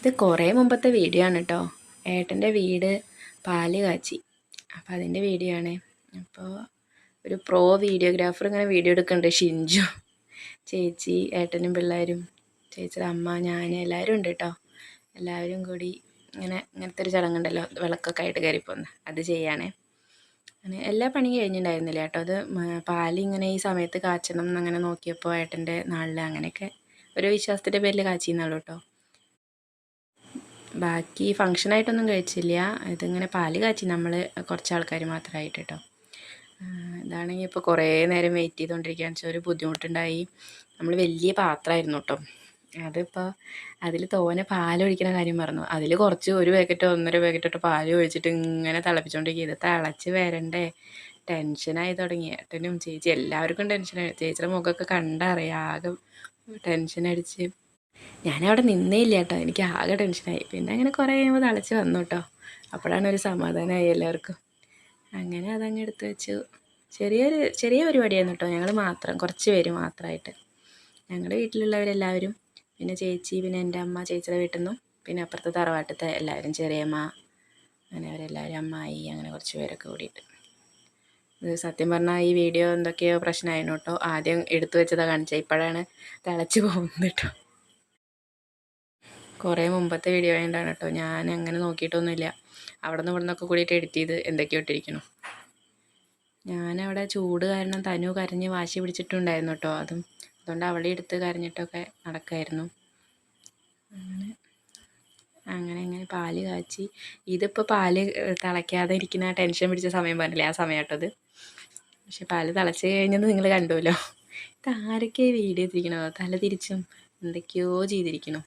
ഇത് കുറേ മുമ്പത്തെ വീഡിയോ ആണ് കേട്ടോ. ഏട്ടൻ്റെ വീട് പാല് കാച്ചി, അപ്പോൾ അതിൻ്റെ വീഡിയോ ആണ്. അപ്പോൾ ഒരു പ്രോ വീഡിയോഗ്രാഫർ ഇങ്ങനെ വീഡിയോ എടുക്കുന്നുണ്ട്, ഷിഞ്ചു. ചേച്ചി, ഏട്ടനും പിള്ളേരും, ചേച്ചിയുടെ അമ്മ, ഞാൻ എല്ലാവരും ഉണ്ട് കേട്ടോ. എല്ലാവരും കൂടി ഇങ്ങനത്തെ ഒരു ചടങ്ങുണ്ടല്ലോ, വിളക്കൊക്കെ ആയിട്ട് കയറിപ്പോന്ന്, അത് ചെയ്യാനേ. അങ്ങനെ എല്ലാ പണിയും കഴിഞ്ഞിട്ടുണ്ടായിരുന്നില്ല കേട്ടോ. അത് പാലിങ്ങനെ ഈ സമയത്ത് കാച്ചണം എന്നങ്ങനെ നോക്കിയപ്പോൾ ഏട്ടൻ്റെ നാളിൽ അങ്ങനെയൊക്കെ ഒരു വിശ്വാസത്തിൻ്റെ പേരിൽ കാച്ചിന്നുള്ളൂ കേട്ടോ. ബാക്കി ഫങ്ഷനായിട്ടൊന്നും കഴിച്ചില്ല. ഇതിങ്ങനെ പാല് കാച്ചി നമ്മൾ കുറച്ച് ആൾക്കാർ മാത്രമായിട്ട് കേട്ടോ. ഇതാണെങ്കിൽ ഇപ്പോൾ കുറേ നേരം വെയിറ്റ് ചെയ്തുകൊണ്ടിരിക്കുകയെന്ന് വെച്ചാൽ ഒരു ബുദ്ധിമുട്ടുണ്ടായി. നമ്മൾ വലിയ പാത്രമായിരുന്നു കേട്ടോ. അതിപ്പോൾ അതിൽ തോനെ പാലൊഴിക്കുന്ന കാര്യം പറഞ്ഞു. അതിൽ കുറച്ച് 1 പാക്കറ്റോ 1.5 പാക്കറ്റോ പാൽ ഒഴിച്ചിട്ട് ഇങ്ങനെ തിളപ്പിച്ചുകൊണ്ടിരിക്കുക. ഇത് തിളച്ച് വരണ്ടേ, ടെൻഷനായി തുടങ്ങി. ഏട്ടനും ചേച്ചി എല്ലാവർക്കും ടെൻഷനായി. ചേച്ചിയുടെ മുഖമൊക്കെ കണ്ടറിയാം, ആകെ ടെൻഷൻ അടിച്ച്. ഞാനവിടെ നിന്നേ ഇല്ല കേട്ടോ, എനിക്ക് ആകെ ടെൻഷനായി. പിന്നെ അങ്ങനെ കുറേ കഴിയുമ്പോൾ തിളച്ച് വന്നു കേട്ടോ. അപ്പോഴാണ് ഒരു സമാധാനമായി എല്ലാവർക്കും. അങ്ങനെ അതങ്ങ് എടുത്ത് വെച്ചു. ചെറിയ പരിപാടിയായിരുന്നു കേട്ടോ. ഞങ്ങൾ മാത്രം, കുറച്ച് പേര് മാത്രമായിട്ട്. ഞങ്ങളുടെ വീട്ടിലുള്ളവരെല്ലാവരും, പിന്നെ ചേച്ചി, പിന്നെ എൻ്റെ അമ്മ, ചേച്ചിയുടെ വീട്ടിൽ നിന്നും, പിന്നെ അപ്പുറത്തെ തറവാട്ടത്തെ എല്ലാവരും, ചെറിയമ്മ, അങ്ങനെ അവരെല്ലാവരും, അമ്മായി, അങ്ങനെ കുറച്ച് പേരൊക്കെ കൂടിയിട്ട്. ഇത് സത്യം പറഞ്ഞാൽ ഈ വീഡിയോ എന്തൊക്കെയോ പ്രശ്നമായിരുന്നു കേട്ടോ. ആദ്യം എടുത്തു വെച്ചതാണ് കാണിച്ചത്, ഇപ്പോഴാണ് തിളച്ച് പോകുന്നത് കേട്ടോ. കുറേ മുമ്പത്തെ വീഡിയോ ആയതുകൊണ്ടാണ് കേട്ടോ. ഞാൻ അങ്ങനെ നോക്കിയിട്ടൊന്നുമില്ല. അവിടെ നിന്ന് ഇവിടെ നിന്നൊക്കെ കൂടിയിട്ട് എഡിറ്റ് ചെയ്ത് എന്തൊക്കെയോ ഇട്ടിരിക്കണം. ഞാനവിടെ ചൂട് കാരണം തനു കരഞ്ഞ് വാശി പിടിച്ചിട്ടുണ്ടായിരുന്നു കേട്ടോ. അതുകൊണ്ട് അവളെ എടുത്ത് കരഞ്ഞിട്ടൊക്കെ നടക്കായിരുന്നു. അങ്ങനെ പാല് കാച്ചി. ഇതിപ്പോൾ പാല് തിളയ്ക്കാതെ ഇരിക്കുന്ന ടെൻഷൻ പിടിച്ച സമയം പറഞ്ഞില്ലേ, ആ സമയം കേട്ടോ അത്. പക്ഷെ പാല് തിളച്ച് കഴിഞ്ഞത് നിങ്ങൾ കണ്ടുവല്ലോ. ഇതാരൊക്കെ വീഡിയോ എത്തിരിക്കണോ, തല തിരിച്ചും എന്തൊക്കെയോ ചെയ്തിരിക്കണോ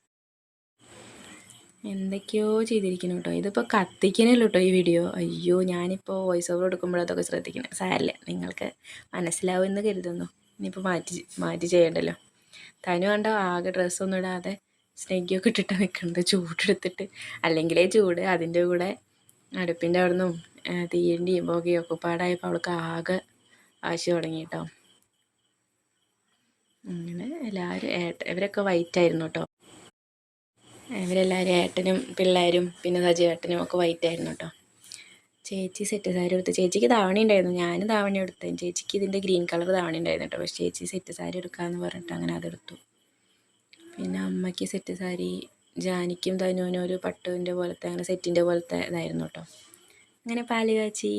കേട്ടോ. ഇതിപ്പോൾ കത്തിക്കണല്ലോ കേട്ടോ ഈ വീഡിയോ. അയ്യോ, ഞാനിപ്പോൾ വോയിസ് ഓവർ എടുക്കുമ്പോഴതൊക്കെ ശ്രദ്ധിക്കണം. സാരമില്ല, നിങ്ങൾക്ക് മനസ്സിലാവുമെന്ന് കരുതുന്നു. ഇനിയിപ്പോൾ മാറ്റി ചെയ്യണ്ടല്ലോ. തനു കണ്ടോ, ആകെ ഡ്രസ്സൊന്നും ഇടാതെ സ്നെഗ്ഗിയൊക്കെ ഇട്ടിട്ട് നിൽക്കുന്നത്, ചൂടെടുത്തിട്ട്. അല്ലെങ്കിലേ ചൂട്, അതിൻ്റെ കൂടെ അടുപ്പിൻ്റെ അവിടെ നിന്നും തീയണ്ടിയും പുകയൊക്കെ പാടായപ്പോൾ അവൾക്ക് ആകെ വാശി തുടങ്ങി കേട്ടോ. അങ്ങനെ എല്ലാവരും ഇവരൊക്കെ വൈറ്റായിരുന്നു കേട്ടോ. ഇവരെല്ലാവരും, ഏട്ടനും പിള്ളേരും പിന്നെ സജീവേട്ടനും ഒക്കെ വൈറ്റായിരുന്നു കേട്ടോ. ചേച്ചി സെറ്റ് സാരി എടുത്ത്, ചേച്ചിക്ക് ധാവണി ഉണ്ടായിരുന്നു, ഞാൻ ധാവണി എടുത്തത്. ചേച്ചിക്ക് ഇതിൻ്റെ ഗ്രീൻ കളർ ധാവണി ഉണ്ടായിരുന്നു കേട്ടോ. പക്ഷേ ചേച്ചി സെറ്റ് സാരി എടുക്കാമെന്ന് പറഞ്ഞിട്ട് അങ്ങനെ അതെടുത്തു. പിന്നെ അമ്മയ്ക്ക് സെറ്റ് സാരി, ജാനിക്കും തനുവിനും ഒരു പട്ടുവിൻ്റെ പോലത്തെ, അങ്ങനെ സെറ്റിൻ്റെ പോലത്തെ ഇതായിരുന്നു കേട്ടോ. അങ്ങനെ പാല് കാച്ചി.